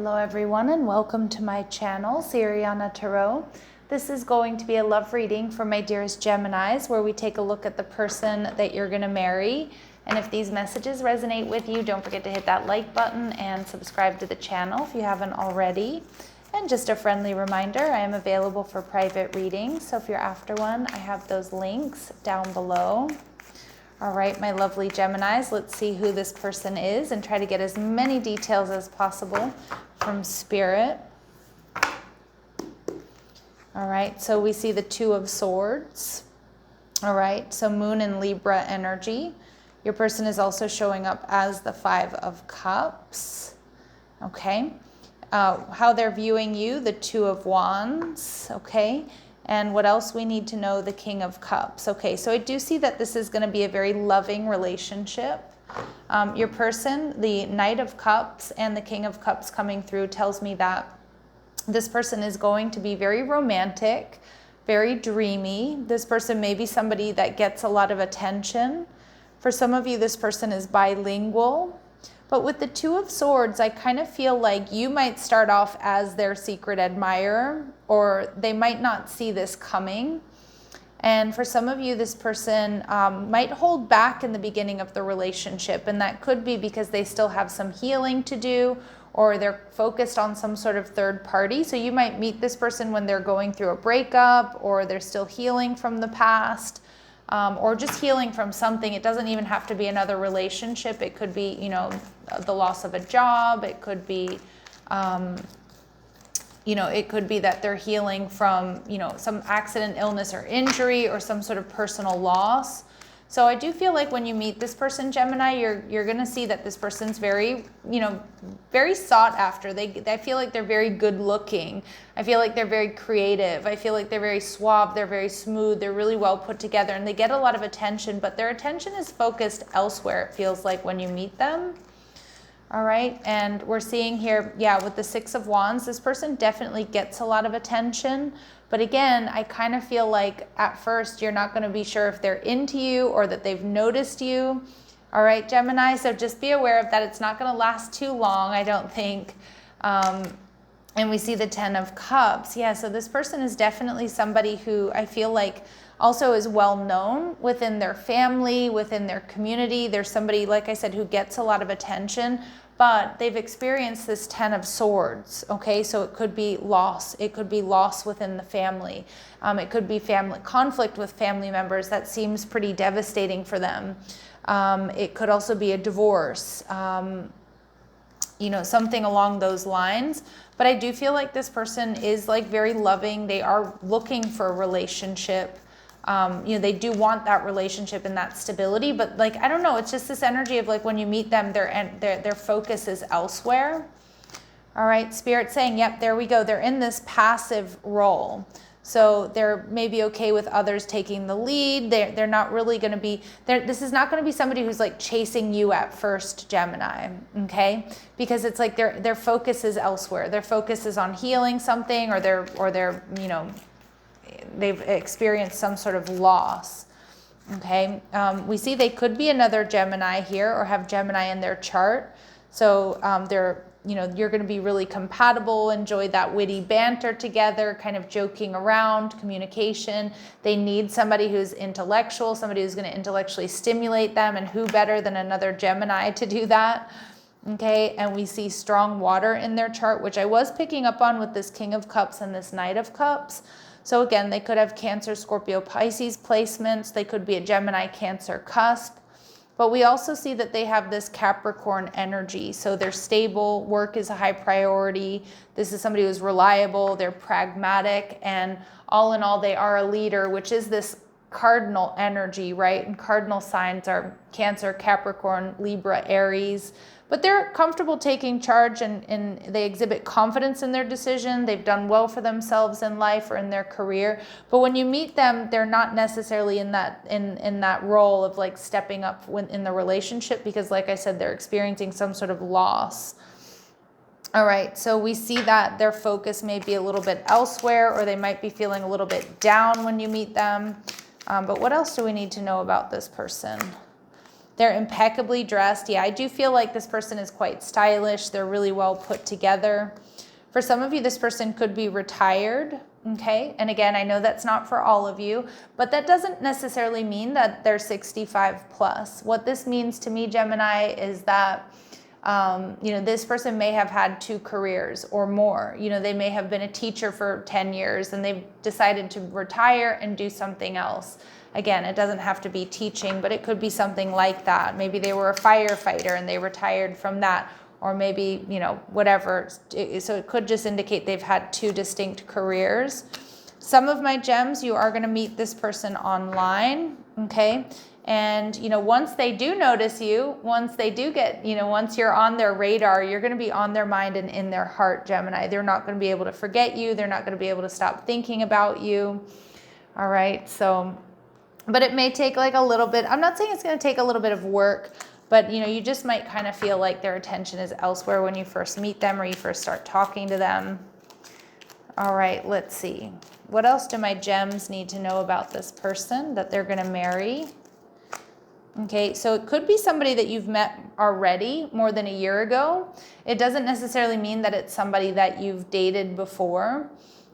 Hello everyone and welcome to my channel, Siriana Tarot. This is going to be a love reading for my dearest Geminis, where we take a look at the person that you're going to marry. And if these messages resonate with you, don't forget to hit that like button and subscribe to the channel if you haven't already. And just a friendly reminder, I am available for private readings, so if you're after one, I have those links down below. All right, my lovely Geminis, let's see who this person is and try to get as many details as possible from Spirit. All right, so we see the Two of Swords. All right, so Moon and Libra energy. Your person is also showing up as the Five of Cups. Okay, how they're viewing you, the Two of Wands. Okay. And what else we need to know, the King of Cups. Okay, so I do see that this is going to be a very loving relationship. Your person, the Knight of Cups and the King of Cups coming through tells me that this person is going to be very romantic, very dreamy. This person may be somebody that gets a lot of attention. For some of you, this person is bilingual. But with the Two of Swords, I kind of feel like you might start off as their secret admirer, or they might not see this coming. And for some of you, this person might hold back in the beginning of the relationship. And that could be because they still have some healing to do, or they're focused on some sort of third party. So you might meet this person when they're going through a breakup, or they're still healing from the past. Or just healing from something. It doesn't even have to be another relationship. It could be, you know, the loss of a job. It could be, it could be that they're healing from, some accident, illness, or injury, or some sort of personal loss. So I do feel like when you meet this person, Gemini, you're going to see that this person's very, very sought after. I feel like they're very good looking. I feel like they're very creative. I feel like they're very suave. They're very smooth. They're really well put together, and they get a lot of attention, but their attention is focused elsewhere, it feels like, when you meet them. All right, and we're seeing here, with the Six of Wands, this person definitely gets a lot of attention. But again, I kind of feel like at first you're not going to be sure if they're into you or that they've noticed you. All right, Gemini, so just be aware of that. It's not going to last too long, I don't think. And we see the Ten of Cups. Yeah, so this person is definitely somebody who I feel like also is well known within their family, within their community. There's somebody, like I said, who gets a lot of attention, but they've experienced this Ten of Swords, okay? So it could be loss. It could be loss within the family. It could be family conflict with family members that seems pretty devastating for them. It could also be a divorce, something along those lines. But I do feel like this person is like very loving. They are looking for a relationship. They do want that relationship and that stability, but like, I don't know, it's just this energy of like when you meet them, their focus is elsewhere. All right, Spirit saying, yep, there we go. They're in this passive role. So they're maybe okay with others taking the lead. They're not really going to be, this is not going to be somebody who's like chasing you at first, Gemini, okay? Because it's like their focus is elsewhere. Their focus is on healing something, or they're they've experienced some sort of loss. Okay, we see they could be another Gemini here, or have Gemini in their chart. So you're going to be really compatible, enjoy that witty banter together, kind of joking around, communication. They need somebody who's intellectual, somebody who's going to intellectually stimulate them, and who better than another Gemini to do that? Okay, and we see strong water in their chart, which I was picking up on with this King of Cups and this Knight of Cups. So again, they could have Cancer, Scorpio, Pisces placements. They could be a Gemini, Cancer cusp. But we also see that they have this Capricorn energy. So they're stable, work is a high priority. This is somebody who's reliable, they're pragmatic, and all in all, they are a leader, which is this cardinal energy, right? And cardinal signs are Cancer, Capricorn, Libra, Aries. But they're comfortable taking charge, and they exhibit confidence in their decision. They've done well for themselves in life or in their career. But when you meet them, they're not necessarily in that role of like stepping up in the relationship, because like I said, they're experiencing some sort of loss. All right, so we see that their focus may be a little bit elsewhere, or they might be feeling a little bit down when you meet them. But what else do we need to know about this person? They're impeccably dressed. Yeah, I do feel like this person is quite stylish. They're really well put together. For some of you, this person could be retired, okay? And again, I know that's not for all of you, but that doesn't necessarily mean that they're 65 plus. What this means to me, Gemini, is that this person may have had 2 careers or more. They may have been a teacher for 10 years and they've decided to retire and do something else. Again, it doesn't have to be teaching, but it could be something like that. Maybe they were a firefighter and they retired from that, or maybe, whatever. So it could just indicate they've had 2 distinct careers. Some of my gems, you are going to meet this person online, okay? And, once they do notice you, once they do get, once you're on their radar, you're going to be on their mind and in their heart, Gemini. They're not going to be able to forget you. They're not going to be able to stop thinking about you. All right. So, but it may take like a little bit. I'm not saying it's going to take a little bit of work, but, you just might kind of feel like their attention is elsewhere when you first meet them or you first start talking to them. All right. Let's see. What else do my gems need to know about this person that they're going to marry? Okay, so it could be somebody that you've met already more than a year ago. It doesn't necessarily mean that it's somebody that you've dated before.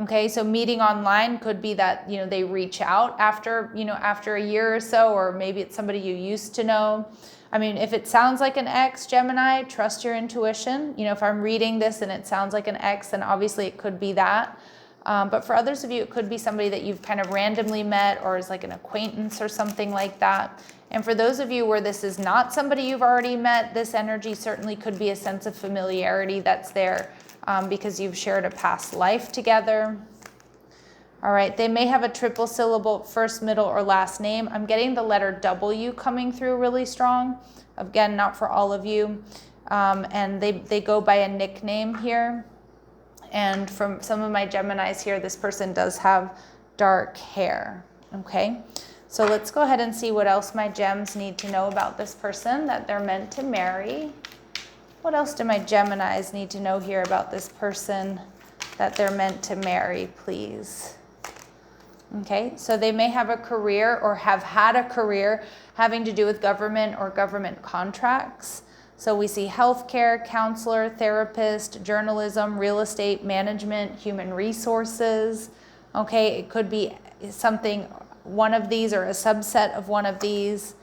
Okay, so meeting online could be that, they reach out after a year or so, or maybe it's somebody you used to know. I mean, if it sounds like an ex, Gemini, trust your intuition. If I'm reading this and it sounds like an ex, then obviously it could be that. But for others of you, it could be somebody that you've kind of randomly met or is like an acquaintance or something like that. And for those of you where this is not somebody you've already met, this energy certainly could be a sense of familiarity that's there because you've shared a past life together. All right, they may have a triple syllable first, middle, or last name. I'm getting the letter W coming through really strong. Again, not for all of you. And they go by a nickname here. And from some of my Geminis here, this person does have dark hair, okay? So let's go ahead and see what else my gems need to know about this person that they're meant to marry. What else do my Geminis need to know here about this person that they're meant to marry, please? Okay, so they may have a career or have had a career having to do with government or government contracts. So we see healthcare, counselor, therapist, journalism, real estate, management, human resources. Okay, it could be something, one of these or a subset of one of these.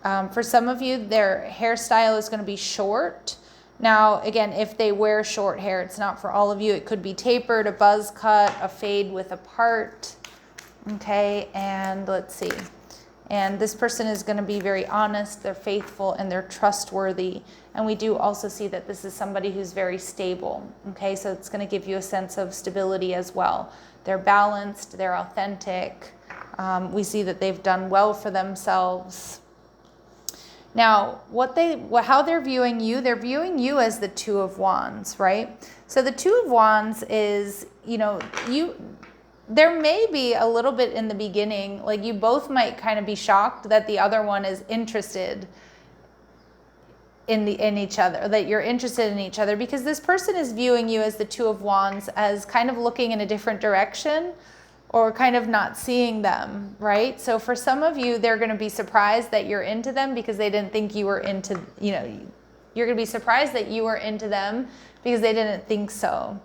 For some of you, their hairstyle is going to be short. Now, again, if they wear short hair, it's not for all of you. It could be tapered, a buzz cut, a fade with a part. Okay, and let's see. And this person is going to be very honest, they're faithful, and they're trustworthy. And we do also see that this is somebody who's very stable. Okay, so it's going to give you a sense of stability as well. They're balanced, they're authentic. We see that they've done well for themselves. Now, how they're viewing you as the Two of Wands, right? So the Two of Wands is, there may be a little bit in the beginning, like you both might kind of be shocked that the other one is interested in each other, that you're interested in each other, because this person is viewing you as the Two of Wands as kind of looking in a different direction or kind of not seeing them, right? So for some of you, they're going to be surprised that you're into them because they didn't think you were into, you're going to be surprised that you were into them because they didn't think so.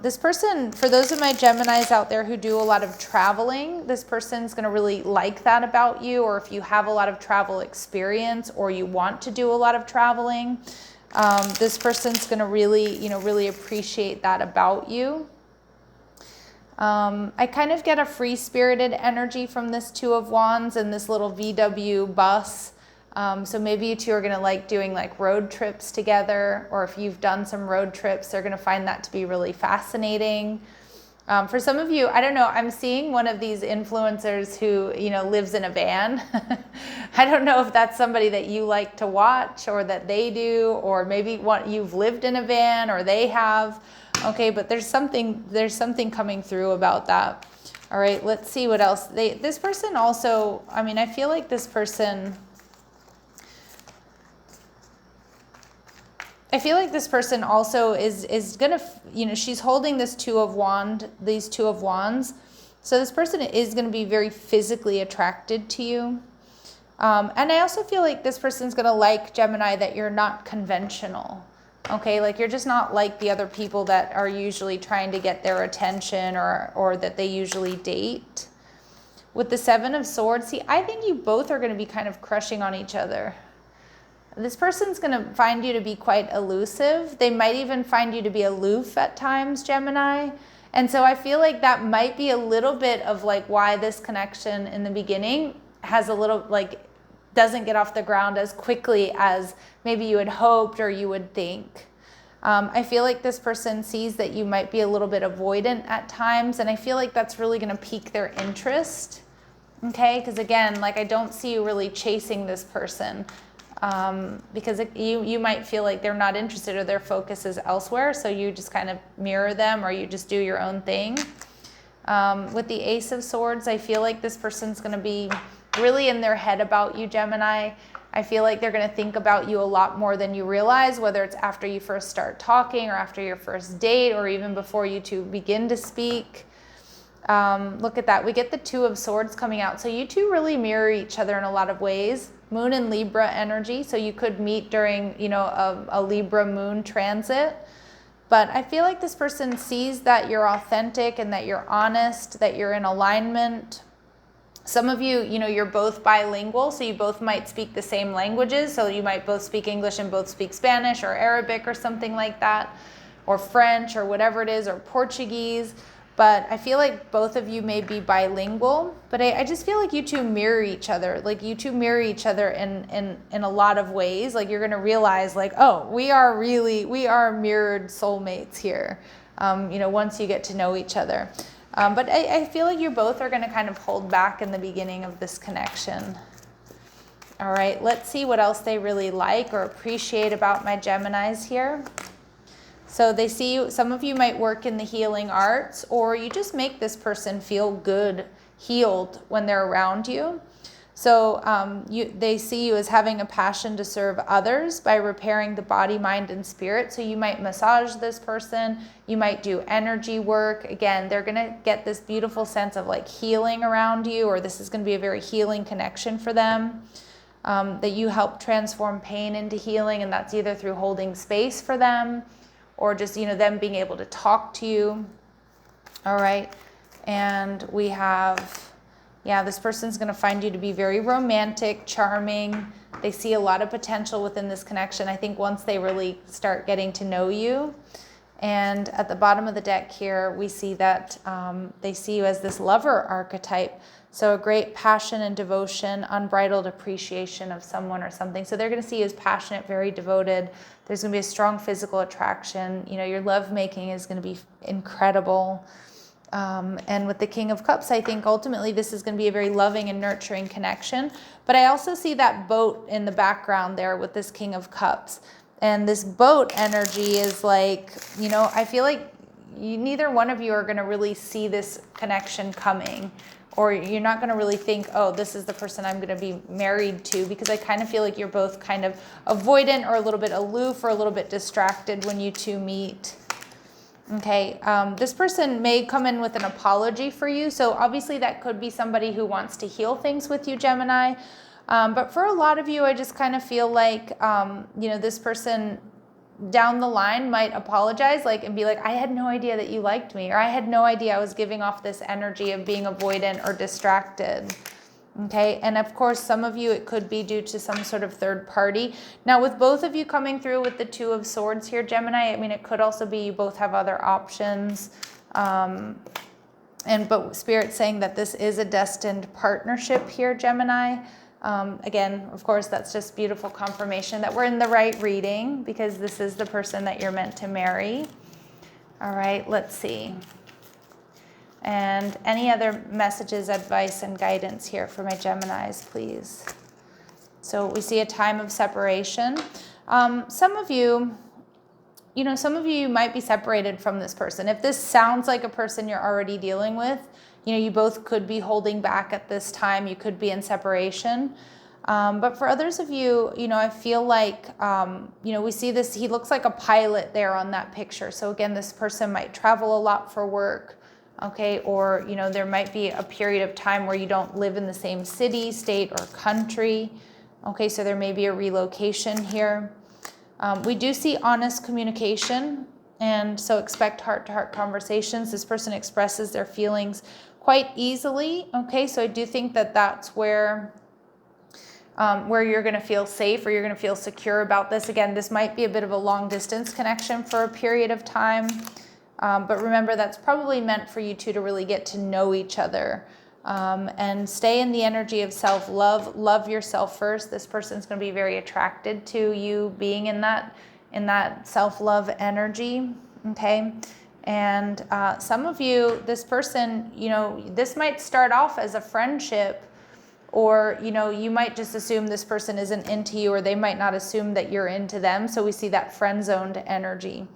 This person, for those of my Geminis out there who do a lot of traveling, this person's going to really like that about you. Or if you have a lot of travel experience or you want to do a lot of traveling, this person's going to really, really appreciate that about you. I kind of get a free-spirited energy from this Two of Wands and this little VW bus. So maybe you two are going to like doing like road trips together, or if you've done some road trips, they're going to find that to be really fascinating. For some of you, I don't know, I'm seeing one of these influencers who, lives in a van. I don't know if that's somebody that you like to watch or that they do, or maybe you've lived in a van or they have. Okay, but there's something coming through about that. All right, let's see what else. This person also, I feel like this person... I feel like this person also is gonna, she's holding these Two of Wands. So this person is gonna be very physically attracted to you. And I also feel like this person's going to like, Gemini, that you're not conventional. Okay, like you're just not like the other people that are usually trying to get their attention or that they usually date. With the Seven of Swords, see, I think you both are going to be kind of crushing on each other. This person's going to find you to be quite elusive. They might even find you to be aloof at times, Gemini. And so I feel like that might be a little bit of like why this connection in the beginning has a little like doesn't get off the ground as quickly as maybe you had hoped or you would think. I feel like this person sees that you might be a little bit avoidant at times, and I feel like that's really going to pique their interest. Okay, because again, like I don't see you really chasing this person because you might feel like they're not interested or their focus is elsewhere, so you just kind of mirror them or you just do your own thing. With the Ace of Swords, I feel like this person's going to be really in their head about you, Gemini. I feel like they're going to think about you a lot more than you realize, whether it's after you first start talking or after your first date or even before you two begin to speak. Look at that. We get the Two of Swords coming out. So you two really mirror each other in a lot of ways. Moon and Libra energy. So you could meet during, you know, a Libra moon transit. But I feel like this person sees that you're authentic and that you're honest, that you're in alignment. Some of you, you know, you're both bilingual, so you both might speak the same languages. So you might both speak English and both speak Spanish or Arabic or something like that, or French or whatever it is, or Portuguese. But I feel like both of you may be bilingual, but I just feel like you two mirror each other. Like you two mirror each other in a lot of ways. Like you're going to realize like, oh, we are mirrored soulmates here, you know, once you get to know each other. But I feel like you both are going to kind of hold back in the beginning of this connection. All right, let's see what else they really like or appreciate about my Geminis here. So they see you, some of you might work in the healing arts, or you just make this person feel good, healed when they're around you. So they see you as having a passion to serve others by repairing the body, mind, and spirit. So you might massage this person. You might do energy work. Again, they're going to get this beautiful sense of like healing around you, or this is going to be a very healing connection for them. That you help transform pain into healing, and that's either through holding space for them or just, you know, them being able to talk to you. All right. And we have, yeah, this person's going to find you to be very romantic, charming. They see a lot of potential within this connection, I think, once they really start getting to know you. And at the bottom of the deck here, we see that they see you as this lover archetype. So a great passion and devotion, unbridled appreciation of someone or something. So they're going to see you as passionate, very devoted. There's going to be a strong physical attraction. You know, your love making is going to be incredible. And with the King of Cups, I think ultimately this is going to be a very loving and nurturing connection. But I also see that boat in the background there with this King of Cups. And this boat energy is like, you know, I feel like neither one of you are going to really see this connection coming. Or you're not going to really think, oh, this is the person I'm going to be married to, because I kind of feel like you're both kind of avoidant or a little bit aloof or a little bit distracted when you two meet. Okay, this person may come in with an apology for you. So obviously that could be somebody who wants to heal things with you, Gemini. But for a lot of you, I just kind of feel like, you know, this person down the line might apologize and be like, I had no idea that you liked me, or I had no idea I was giving off this energy of being avoidant or distracted. Okay, and of course, some of you, it could be due to some sort of third party. Now, with both of you coming through with the Two of Swords here, Gemini, I mean, it could also be you both have other options. But Spirit's saying that this is a destined partnership here, Gemini. Again, of course, that's just beautiful confirmation that we're in the right reading, because this is the person that you're meant to marry. All right, let's see. And any other messages, advice, and guidance here for my Geminis, please. So we see a time of separation. Some of you, you know, some of you might be separated from this person. If this sounds like a person you're already dealing with, you know, you both could be holding back at this time. You could be in separation. But for others of you, you know, I feel like, you know, we see this, he looks like a pilot there on that picture. So again, this person might travel a lot for work. okay? Or, you know, there might be a period of time where you don't live in the same city, state, or country, okay? So there may be a relocation here. We do see honest communication, and so expect heart-to-heart conversations. This person expresses their feelings quite easily, okay? So I do think that that's where you're going to feel safe, or you're going to feel secure about this. Again, this might be a bit of a long-distance connection for a period of time, but remember, that's probably meant for you two to really get to know each other, and stay in the energy of self-love. Love yourself first. This person's going to be very attracted to you being in that self-love energy, okay? And some of you, this person, you know, this might start off as a friendship, or, you know, you might just assume this person isn't into you, or they might not assume that you're into them. So we see that friend-zoned energy.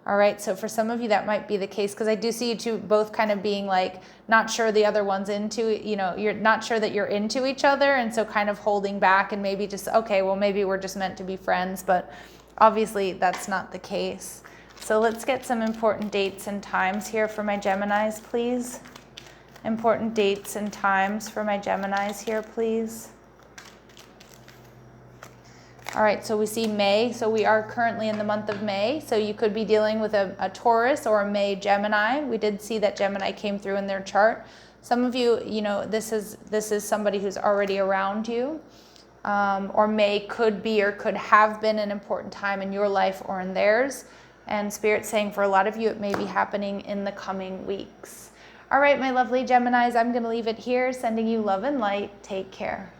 All right, so for some of you, that might be the case, because I do see you two both kind of being like, not sure the other one's into, you know, you're not sure that you're into each other, and so kind of holding back, and maybe just, okay, well, maybe we're just meant to be friends, but obviously that's not the case. So let's get some important dates and times here for my Geminis, please. Important dates and times for my Geminis here, please. All right, so we see May. So we are currently in the month of May. So you could be dealing with a Taurus or a May Gemini. We did see that Gemini came through in their chart. Some of you, you know, this is somebody who's already around you. Or May could be or could have been an important time in your life or in theirs. And Spirit's saying for a lot of you, it may be happening in the coming weeks. All right, my lovely Geminis, I'm going to leave it here. Sending you love and light. Take care.